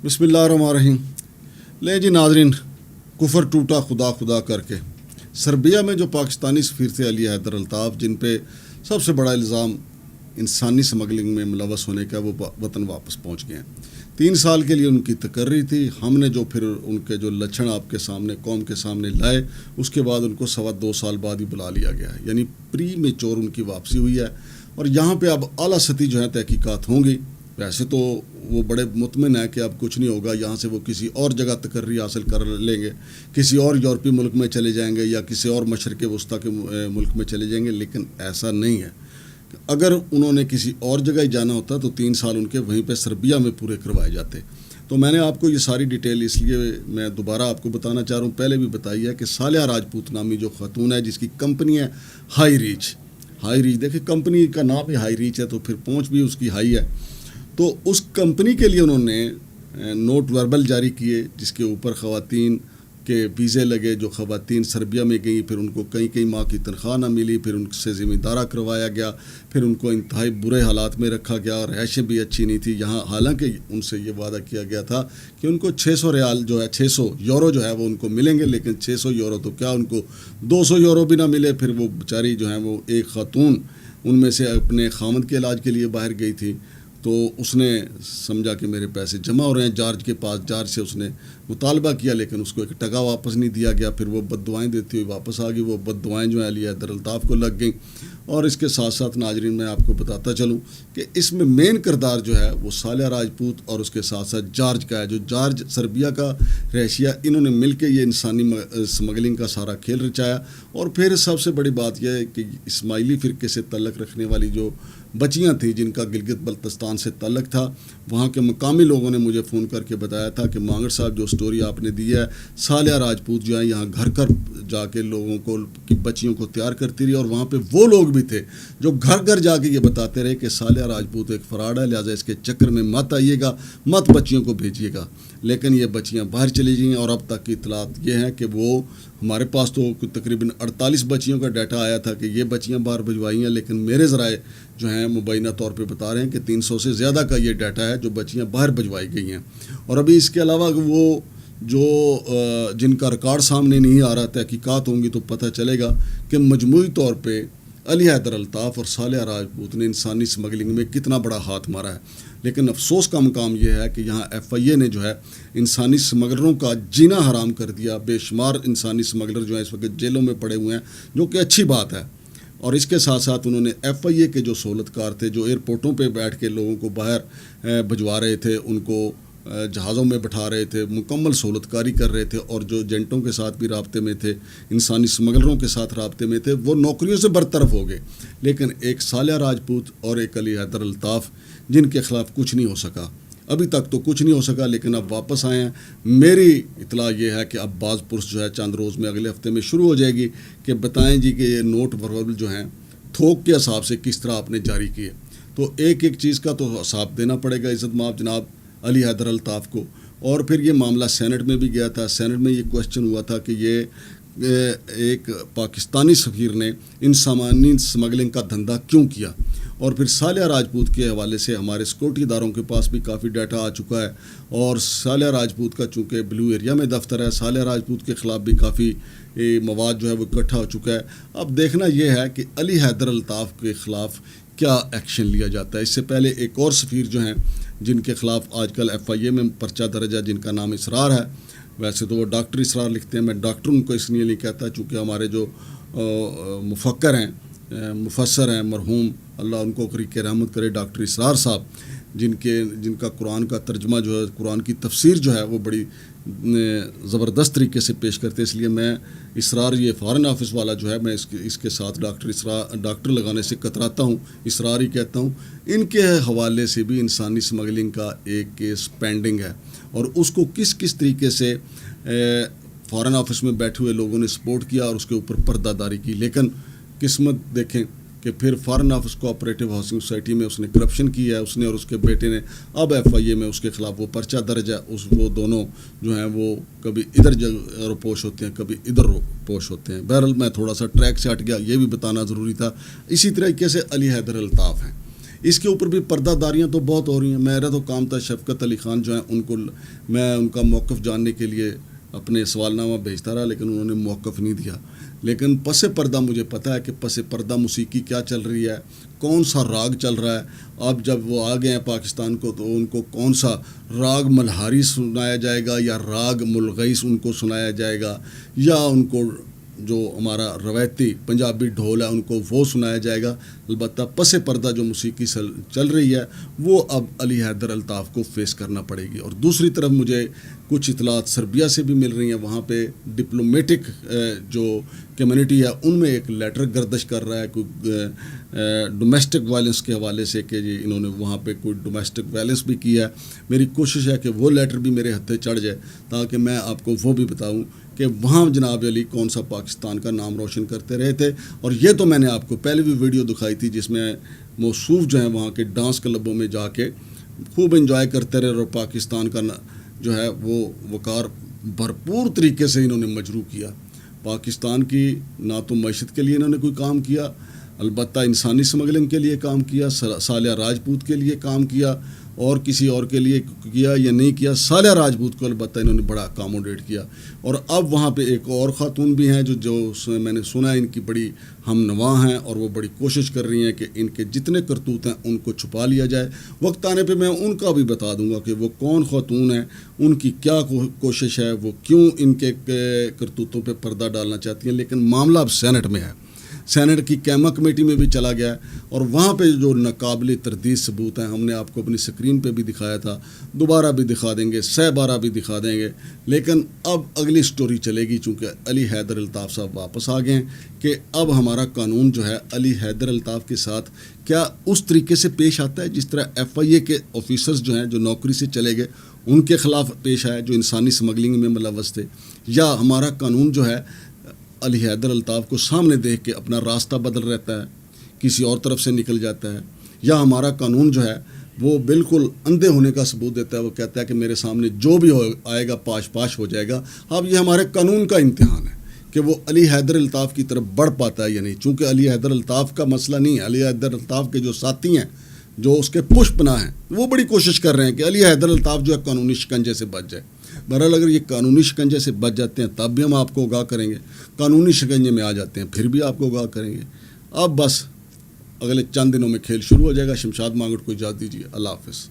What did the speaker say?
بسم اللہ الرحمن الرحیم۔ لے جی ناظرین، کفر ٹوٹا خدا خدا کر کے سربیا میں جو پاکستانی سفیر تھے علی حیدر الطاف، جن پہ سب سے بڑا الزام انسانی سمگلنگ میں ملوث ہونے کا، وہ وطن واپس پہنچ گئے ہیں۔ 3 سال کے لیے ان کی تقرری تھی۔ ہم نے جو پھر ان کے جو لچھن آپ کے سامنے قوم کے سامنے لائے، اس کے بعد ان کو 2.25 سال بعد ہی بلا لیا گیا ہے، یعنی پری میچور ان کی واپسی ہوئی ہے۔ اور یہاں پہ اب اعلیٰ سطحی جو ہے تحقیقات ہوں گی۔ ویسے تو وہ بڑے مطمئن ہے کہ اب کچھ نہیں ہوگا، یہاں سے وہ کسی اور جگہ تقرری حاصل کر لیں گے، کسی اور یورپی ملک میں چلے جائیں گے یا کسی اور مشرق وسطیٰ کے ملک میں چلے جائیں گے، لیکن ایسا نہیں ہے۔ اگر انہوں نے کسی اور جگہ ہی جانا ہوتا تو 3 سال ان کے وہیں پہ سربیا میں پورے کروائے جاتے۔ تو میں نے آپ کو یہ ساری ڈیٹیل اس لیے میں دوبارہ آپ کو بتانا چاہ رہا ہوں، پہلے بھی بتائی ہے کہ صالحہ راجپوت نامی جو خاتون ہے، جس کی کمپنی ہے ہائی ریچ، دیکھیں کمپنی کا نام ہی ہائی ریچ ہے تو پھر پہنچ بھی اس کی ہائی ہے۔ تو اس کمپنی کے لیے انہوں نے نوٹ وربل جاری کیے، جس کے اوپر خواتین کے ویزے لگے، جو خواتین سربیا میں گئیں، پھر ان کو کئی ماہ کی تنخواہ نہ ملی، پھر ان سے زمیندارہ کروایا گیا، پھر ان کو انتہائی برے حالات میں رکھا گیا، رہائشیں بھی اچھی نہیں تھی یہاں، حالانکہ ان سے یہ وعدہ کیا گیا تھا کہ ان کو 600 ریال جو ہے 600 یورو جو ہے وہ ان کو ملیں گے، لیکن 600 یورو تو کیا، ان کو 200 یورو بھی نہ ملے۔ پھر وہ بیچاری جو ہیں وہ ایک خاتون ان میں سے اپنے خامد کے علاج کے لیے باہر گئی تھی، تو اس نے سمجھا کہ میرے پیسے جمع ہو رہے ہیں جارج کے پاس، جارج سے اس نے مطالبہ کیا، لیکن اس کو 1 ٹکا واپس نہیں دیا گیا۔ پھر وہ بد دعائیں دیتی ہوئی واپس آ گئی۔ وہ بد دعائیں جو ہیں علی حیدر الطاف کو لگ گئیں۔ اور اس کے ساتھ ساتھ ناظرین میں آپ کو بتاتا چلوں کہ اس میں مین کردار جو ہے وہ صالحہ راجپوت اور اس کے ساتھ ساتھ جارج کا ہے، جو جارج سربیا کا رہائشیہ، انہوں نے مل کے یہ انسانی سمگلنگ کا سارا کھیل رچایا۔ اور پھر سب سے بڑی بات یہ ہے کہ اسماعیلی فرقے سے تعلق رکھنے والی جو بچیاں تھیں، جن کا گلگت بلتستان سے تعلق تھا، وہاں کے مقامی لوگوں نے مجھے فون کر کے بتایا تھا کہ مانگڑ صاحب جو سٹوری آپ نے دی ہے، صالحہ راجپوت جو ہے یہاں گھر جا کے لوگوں کو کی بچیوں کو تیار کرتی رہی، اور وہاں پہ وہ لوگ بھی تھے جو گھر جا کے یہ بتاتے رہے کہ صالحہ راجپوت ایک فراڈ ہے، لہٰذا اس کے چکر میں مت آئیے گا، مت بچیوں کو بھیجیے گا۔ لیکن یہ بچیاں باہر چلی گئیں، اور اب تک کی اطلاعات یہ ہیں کہ وہ ہمارے پاس تو تقریباً 48 بچیوں کا ڈیٹا آیا تھا کہ یہ بچیاں باہر بھجوائی ہیں، لیکن میرے ذرائع جو ہیں مبینہ طور پہ بتا رہے ہیں کہ 300 سے زیادہ کا یہ ڈیٹا ہے جو بچیاں باہر بھجوائی گئی ہیں۔ اور ابھی اس کے علاوہ وہ جو جن کا ریکارڈ سامنے نہیں آ رہا، تحقیقات ہوں گی تو پتہ چلے گا کہ مجموعی طور پہ علی حیدر الطاف اور صالحہ راجپوت نے انسانی سمگلنگ میں کتنا بڑا ہاتھ مارا ہے۔ لیکن افسوس کا مقام یہ ہے کہ یہاں FIA نے جو ہے انسانی سمگلروں کا جینا حرام کر دیا۔ بے شمار انسانی سمگلر جو ہیں اس وقت جیلوں میں پڑے ہوئے ہیں، جو کہ اچھی بات ہے۔ اور اس کے ساتھ ساتھ انہوں نے FIA کے جو سہولت کار تھے، جو ایئرپورٹوں پہ بیٹھ کے لوگوں کو باہر بھجوا رہے تھے، ان کو جہازوں میں بٹھا رہے تھے، مکمل سہولت کاری کر رہے تھے، اور جو ایجنٹوں کے ساتھ بھی رابطے میں تھے، انسانی سمگلروں کے ساتھ رابطے میں تھے، وہ نوکریوں سے برطرف ہو گئے۔ لیکن ایک صالحہ راجپوت اور ایک علی حیدر الطاف، جن کے خلاف کچھ نہیں ہو سکا، ابھی تک تو کچھ نہیں ہو سکا، لیکن اب واپس آئے ہیں۔ میری اطلاع یہ ہے کہ اب باز پرس جو ہے چند روز میں، اگلے ہفتے میں شروع ہو جائے گی کہ بتائیں جی کہ یہ نوٹ وربل جو ہیں تھوک کے حساب سے کس طرح آپ نے جاری کیے۔ تو ایک چیز کا تو حساب دینا پڑے گا عزت مآب جناب علی حیدر الطاف کو۔ اور پھر یہ معاملہ سینٹ میں بھی گیا تھا، سینٹ میں یہ کوشچن ہوا تھا کہ یہ ایک پاکستانی سفیر نے انسانی سمگلنگ کا دھندا کیوں کیا۔ اور پھر صالحہ راجپوت کے حوالے سے ہمارے سیکورٹی اداروں کے پاس بھی کافی ڈیٹا آ چکا ہے، اور صالحہ راجپوت کا چونکہ بلو ایریا میں دفتر ہے، صالحہ راجپوت کے خلاف بھی کافی مواد جو ہے وہ اکٹھا ہو چکا ہے۔ اب دیکھنا یہ ہے کہ علی حیدر الطاف کے خلاف کیا ایکشن لیا جاتا ہے۔ اس سے پہلے ایک اور سفیر جو ہیں جن کے خلاف آج کل FIA میں پرچہ درج ہے، جن کا نام اسرار ہے، ویسے تو وہ ڈاکٹر اسرار لکھتے ہیں، میں ڈاکٹر ان کو اس لیے نہیں کہتا چونکہ ہمارے جو مفکر ہیں، مفسر ہیں، مرحوم اللہ ان کو قریق رحمت کرے، ڈاکٹر اسرار صاحب، جن کا قرآن کا ترجمہ جو ہے، قرآن کی تفسیر جو ہے وہ بڑی زبردست طریقے سے پیش کرتے، اس لیے میں اسرار یہ فارن آفس والا جو ہے، میں اس کے ساتھ ڈاکٹر لگانے سے کتراتا ہوں، اسرار ہی کہتا ہوں۔ ان کے حوالے سے بھی انسانی سمگلنگ کا ایک کیس پینڈنگ ہے، اور اس کو کس طریقے سے فارن آفس میں بیٹھے ہوئے لوگوں نے سپورٹ کیا اور اس کے اوپر پردہ داری کی۔ لیکن قسمت دیکھیں کہ پھر foreign office cooperative housing society میں اس نے کرپشن کی ہے، اس نے اور اس کے بیٹے نے۔ اب FIA میں اس کے خلاف وہ پرچہ درج ہے۔ وہ دونوں جو ہیں وہ کبھی ادھر روپوش ہوتے ہیں، کبھی ادھر روپوش ہوتے ہیں۔ بہرحال میں تھوڑا سا ٹریک سے ہٹ گیا، یہ بھی بتانا ضروری تھا۔ اسی طریقے سے علی حیدر الطاف ہیں، اس کے اوپر بھی پردہ داریاں تو بہت ہو رہی ہیں. میرا تو کام تھا شفقت علی خان جو ہیں ان کو میں ان کا موقف جاننے کے لیے اپنے سوال نامہ بھیجتا رہا، لیکن انہوں نے موقف نہیں دیا. لیکن پس پردہ مجھے پتہ ہے کہ پس پردہ موسیقی کیا چل رہی ہے، کون سا راگ چل رہا ہے. اب جب وہ آ گئے ہیں پاکستان کو تو ان کو کون سا راگ ملہاری سنایا جائے گا یا راگ ملغیس ان کو سنایا جائے گا، یا ان کو جو ہمارا روایتی پنجابی ڈھول ہے ان کو وہ سنایا جائے گا. البتہ پس پردہ جو موسیقی چل رہی ہے وہ اب علی حیدر الطاف کو فیس کرنا پڑے گی. اور دوسری طرف مجھے کچھ اطلاعات سربیا سے بھی مل رہی ہیں. وہاں پہ ڈپلومیٹک جو کمیونٹی ہے ان میں ایک لیٹر گردش کر رہا ہے کوئی ڈومیسٹک وائلنس کے حوالے سے کہ جی انہوں نے وہاں پہ کوئی ڈومیسٹک وائلنس بھی کیا ہے. میری کوشش ہے کہ وہ لیٹر بھی میرے ہتھے چڑھ جائے تاکہ میں آپ کو وہ بھی بتاؤں کہ وہاں جناب علی کون سا پاکستان کا نام روشن کرتے رہے تھے. اور یہ تو میں نے آپ کو پہلے بھی ویڈیو دکھائی تھی جس میں موصوف جو ہیں وہاں کے ڈانس کلبوں میں جا کے خوب انجوائے کرتے رہے اور پاکستان کا جو ہے وہ وقار بھرپور طریقے سے انہوں نے مجروح کیا. پاکستان کی نہ تو معیشت کے لیے انہوں نے کوئی کام کیا، البتہ انسانی سمگلنگ کے لیے کام کیا، سالیہ راجپوت کے لیے کام کیا، اور کسی اور کے لیے کیا یا نہیں کیا. سالیہ راجپوت کو البتہ انہوں نے بڑا اکاموڈیٹ کیا. اور اب وہاں پہ ایک اور خاتون بھی ہیں جو میں نے سنا ہے ان کی بڑی ہم نوا ہیں اور وہ بڑی کوشش کر رہی ہیں کہ ان کے جتنے کرتوت ہیں ان کو چھپا لیا جائے. وقت آنے پہ میں ان کا بھی بتا دوں گا کہ وہ کون خاتون ہیں، ان کی کیا کوشش ہے، وہ کیوں ان کے کرتوتوں پہ پردہ ڈالنا چاہتی ہیں. لیکن معاملہ اب سینٹ میں ہے، سینٹ کی کیما کمیٹی میں بھی چلا گیا ہے اور وہاں پہ جو ناقابل تردید ثبوت ہیں ہم نے آپ کو اپنی سکرین پہ بھی دکھایا تھا، دوبارہ بھی دکھا دیں گے، 100 بارہ بھی دکھا دیں گے. لیکن اب اگلی سٹوری چلے گی چونکہ علی حیدر الطاف صاحب واپس آ گئے ہیں کہ اب ہمارا قانون جو ہے علی حیدر الطاف کے ساتھ کیا اس طریقے سے پیش آتا ہے جس طرح FIA کے آفیسرز جو ہیں جو نوکری سے چلے گئے ان کے خلاف پیش آئے جو انسانی سمگلنگ میں ملوث تھے، یا ہمارا قانون جو ہے علی حیدر الطاف کو سامنے دیکھ کے اپنا راستہ بدل رہتا ہے، کسی اور طرف سے نکل جاتا ہے، یا ہمارا قانون جو ہے وہ بالکل اندھے ہونے کا ثبوت دیتا ہے، وہ کہتا ہے کہ میرے سامنے جو بھی آئے گا پاش ہو جائے گا. اب یہ ہمارے قانون کا امتحان ہے کہ وہ علی حیدر الطاف کی طرف بڑھ پاتا ہے یا نہیں. چونکہ علی حیدر الطاف کا مسئلہ نہیں ہے، علی حیدر الطاف کے جو ساتھی ہیں جو اس کے پشت پناہ ہیں وہ بڑی کوشش کر رہے ہیں کہ علی حیدر الطاف جو ہے قانونی شکنجے سے بچ جائے. بہرحال اگر یہ قانونی شکنجے سے بچ جاتے ہیں تب بھی ہم آپ کو آگاہ کریں گے، قانونی شکنجے میں آ جاتے ہیں پھر بھی آپ کو آگاہ کریں گے. اب بس اگلے چند دنوں میں کھیل شروع ہو جائے گا. شمشاد مانگٹ کو اجازت دیجیے. اللہ حافظ.